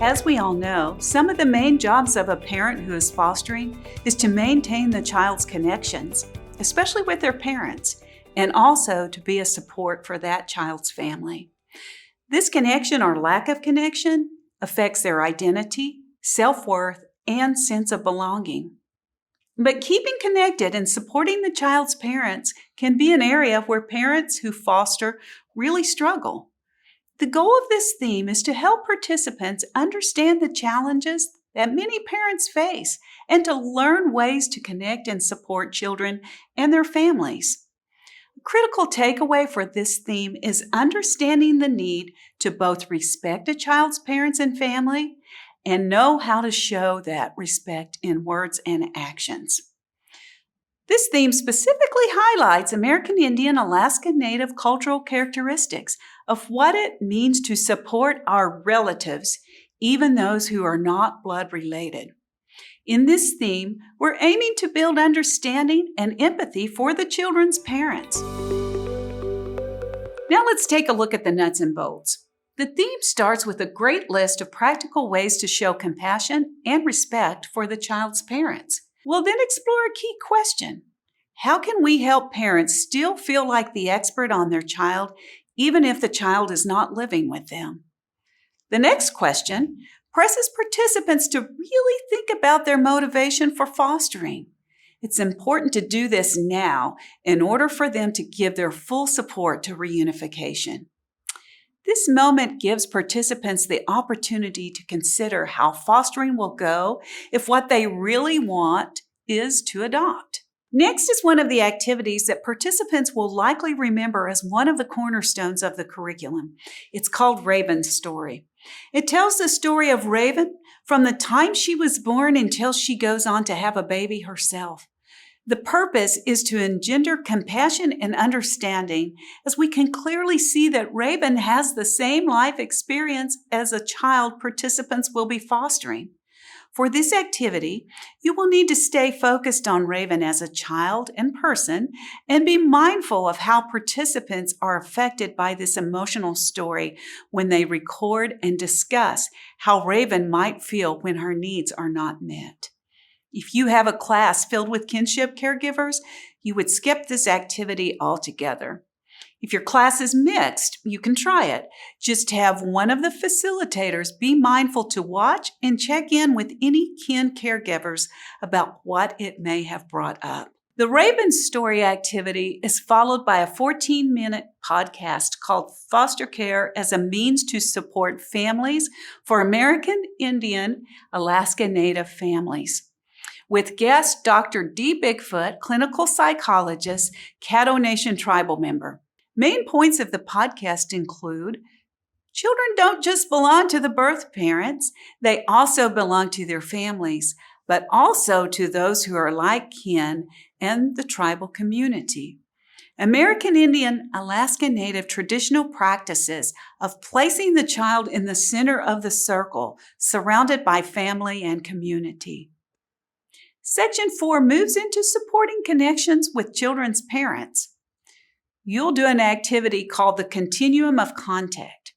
As we all know, some of the main jobs of a parent who is fostering is to maintain the child's connections, especially with their parents, and also to be a support for that child's family. This connection or lack of connection affects their identity, self-worth, and sense of belonging. But keeping connected and supporting the child's parents can be an area where parents who foster really struggle. The goal of this theme is to help participants understand the challenges that many parents face and to learn ways to connect and support children and their families. A critical takeaway for this theme is understanding the need to both respect a child's parents and family and know how to show that respect in words and actions. This theme specifically highlights American Indian Alaska Native cultural characteristics of what it means to support our relatives, even those who are not blood related. In this theme, we're aiming to build understanding and empathy for the children's parents. Now let's take a look at the nuts and bolts. The theme starts with a great list of practical ways to show compassion and respect for the child's parents. We'll then explore a key question. How can we help parents still feel like the expert on their child, even if the child is not living with them? The next question presses participants to really think about their motivation for fostering. It's important to do this now in order for them to give their full support to reunification. This moment gives participants the opportunity to consider how fostering will go if what they really want is to adopt. Next is one of the activities that participants will likely remember as one of the cornerstones of the curriculum. It's called Raven's Story. It tells the story of Raven from the time she was born until she goes on to have a baby herself. The purpose is to engender compassion and understanding, as we can clearly see that Raven has the same life experience as a child participants will be fostering. For this activity, you will need to stay focused on Raven as a child and person and be mindful of how participants are affected by this emotional story when they record and discuss how Raven might feel when her needs are not met. If you have a class filled with kinship caregivers, you would skip this activity altogether. If your class is mixed, you can try it. Just have one of the facilitators be mindful to watch and check in with any kin caregivers about what it may have brought up. The Raven Story activity is followed by a 14-minute podcast called Foster Care as a Means to Support Families for American Indian Alaska Native Families, with guest Dr. D. Bigfoot, clinical psychologist, Caddo Nation tribal member. Main points of the podcast include children don't just belong to the birth parents, they also belong to their families, but also to those who are like kin and the tribal community. American Indian Alaska Native traditional practices of placing the child in the center of the circle, surrounded by family and community. Section 4 moves into supporting connections with children's parents. You'll do an activity called the Continuum of Contact.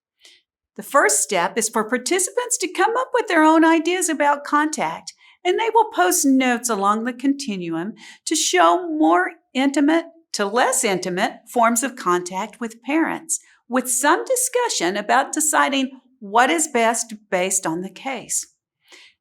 The first step is for participants to come up with their own ideas about contact, and they will post notes along the continuum to show more intimate to less intimate forms of contact with parents, with some discussion about deciding what is best based on the case.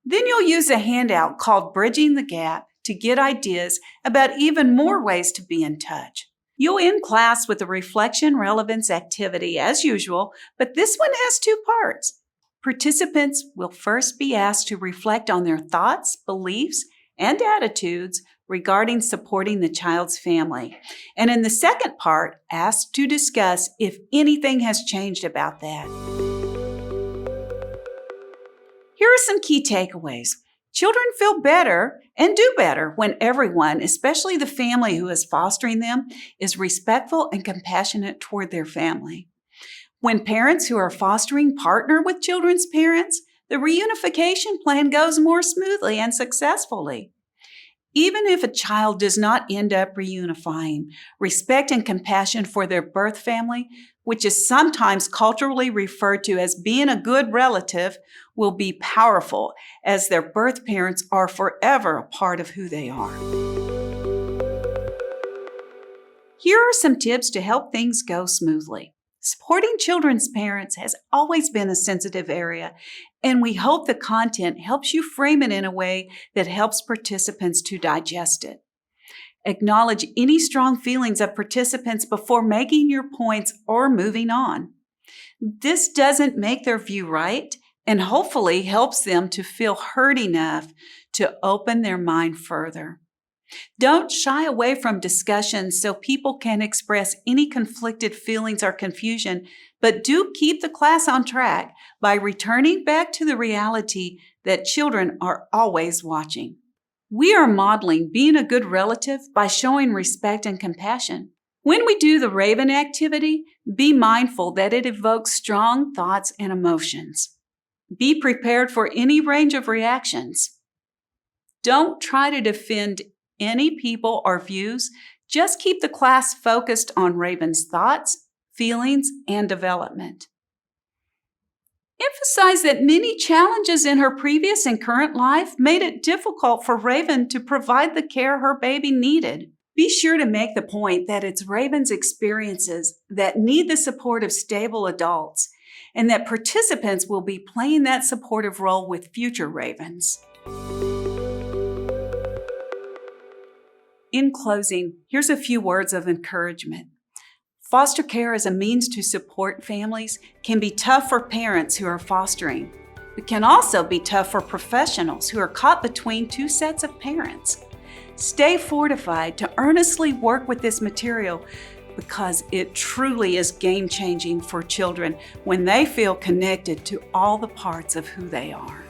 Then you'll use a handout called Bridging the Gap to get ideas about even more ways to be in touch. You'll end class with a reflection relevance activity as usual, but this one has 2 parts. Participants will first be asked to reflect on their thoughts, beliefs, and attitudes regarding supporting the child's family, and in the second part, asked to discuss if anything has changed about that. Here are some key takeaways. Children feel better and do better when everyone, especially the family who is fostering them, is respectful and compassionate toward their family. When parents who are fostering partner with children's parents, the reunification plan goes more smoothly and successfully. Even if a child does not end up reunifying, respect and compassion for their birth family, which is sometimes culturally referred to as being a good relative, will be powerful, as their birth parents are forever a part of who they are. Here are some tips to help things go smoothly. Supporting children's parents has always been a sensitive area, and we hope the content helps you frame it in a way that helps participants to digest it. Acknowledge any strong feelings of participants before making your points or moving on. This doesn't make their view right, and hopefully helps them to feel heard enough to open their mind further. Don't shy away from discussions so people can express any conflicted feelings or confusion, but do keep the class on track by returning back to the reality that children are always watching. We are modeling being a good relative by showing respect and compassion. When we do the Raven activity, be mindful that it evokes strong thoughts and emotions. Be prepared for any range of reactions. Don't try to defend any people or views. Just keep the class focused on Raven's thoughts, feelings, and development. Emphasize that many challenges in her previous and current life made it difficult for Raven to provide the care her baby needed. Be sure to make the point that it's Raven's experiences that need the support of stable adults, and that participants will be playing that supportive role with future Ravens. In closing, here's a few words of encouragement. Foster care as a means to support families can be tough for parents who are fostering. It can also be tough for professionals who are caught between two sets of parents. Stay fortified to earnestly work with this material, because it truly is game-changing for children when they feel connected to all the parts of who they are.